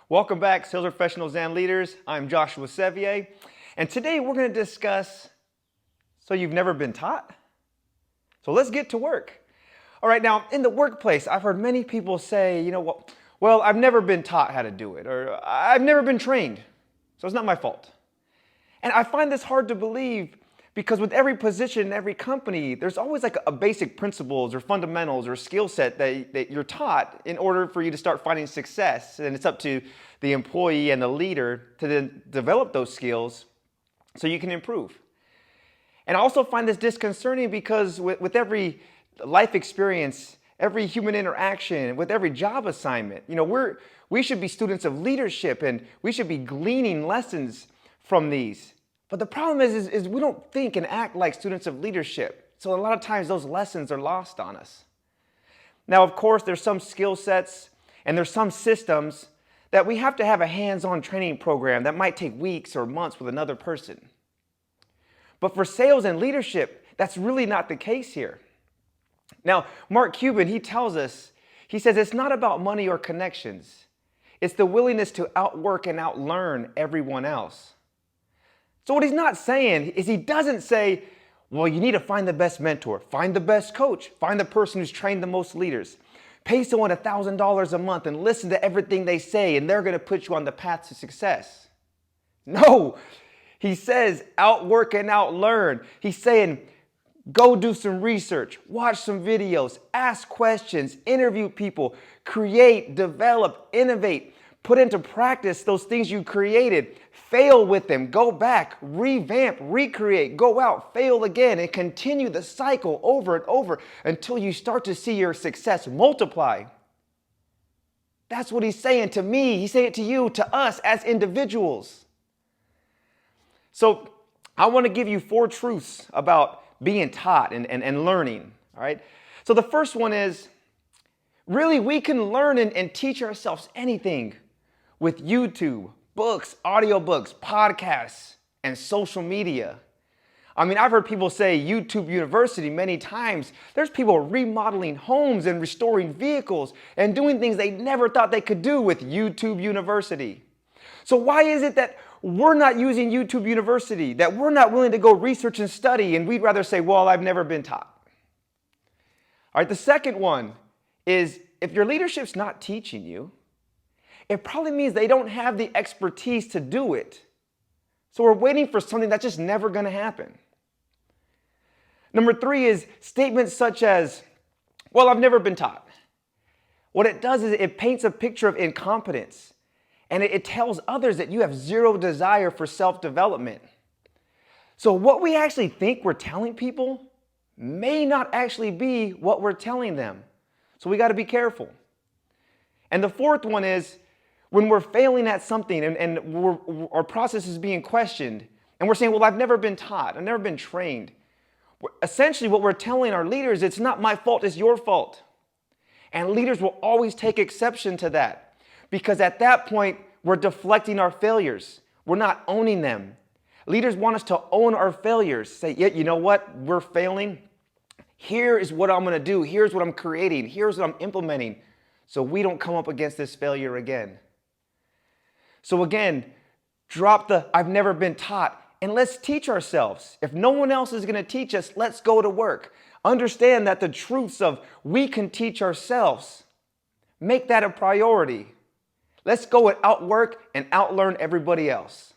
Welcome back, sales professionals and leaders. I'm Joshua Sevier, and today we're going to discuss, so you've never been taught? So let's get to work. All right, now in the workplace, I've heard many people say, well, I've never been taught how to do it, or I've never been trained, so it's not my fault. And I find this hard to believe because with every position in every company, there's always like a basic principles or fundamentals or skill set that you're taught in order for you to start finding success. And it's up to the employee and the leader to then develop those skills so you can improve. And I also find this disconcerting because with every life experience, every human interaction, with every job assignment, we should be students of leadership and we should be gleaning lessons from these. But the problem is we don't think and act like students of leadership. So a lot of times those lessons are lost on us. Now, of course, there's some skill sets and there's some systems that we have to have a hands-on training program that might take weeks or months with another person. But for sales and leadership, that's really not the case here. Now, Mark Cuban, he tells us, he says it's not about money or connections. It's the willingness to outwork and outlearn everyone else. So what he's not saying is he doesn't say, well, you need to find the best mentor, find the best coach, find the person who's trained the most leaders. Pay someone $1,000 a month and listen to everything they say and they're going to put you on the path to success. No, he says outwork and outlearn. He's saying go do some research, watch some videos, ask questions, interview people, create, develop, innovate. Put into practice those things you created, fail with them, go back, revamp, recreate, go out, fail again, and continue the cycle over and over until you start to see your success multiply. That's what he's saying to me. He's saying it to you, to us as individuals. So I want to give you 4 truths about being taught and learning, all right? So the first one is, really we can learn and teach ourselves anything with YouTube, books, audiobooks, podcasts, and social media. I mean, I've heard people say YouTube University many times. There's people remodeling homes and restoring vehicles and doing things they never thought they could do with YouTube University. So why is it that we're not using YouTube University, that we're not willing to go research and study, and we'd rather say, well, I've never been taught? All right, the second one is if your leadership's not teaching you, it probably means they don't have the expertise to do it. So we're waiting for something that's just never going to happen. Number 3 is statements such as, well, I've never been taught. What it does is it paints a picture of incompetence, and it tells others that you have zero desire for self-development. So what we actually think we're telling people may not actually be what we're telling them. So we got to be careful. And the fourth one is, when we're failing at something and our process is being questioned, and we're saying, well, I've never been taught, I've never been trained. Essentially, what we're telling our leaders, it's not my fault, it's your fault. And leaders will always take exception to that because at that point, we're deflecting our failures. We're not owning them. Leaders want us to own our failures. Say, yeah, you know what? We're failing. Here is what I'm going to do. Here's what I'm creating. Here's what I'm implementing so we don't come up against this failure again. So again, drop the I've never been taught and let's teach ourselves. If no one else is going to teach us, let's go to work. Understand that the truths of we can teach ourselves. Make that a priority. Let's go and outwork and outlearn everybody else.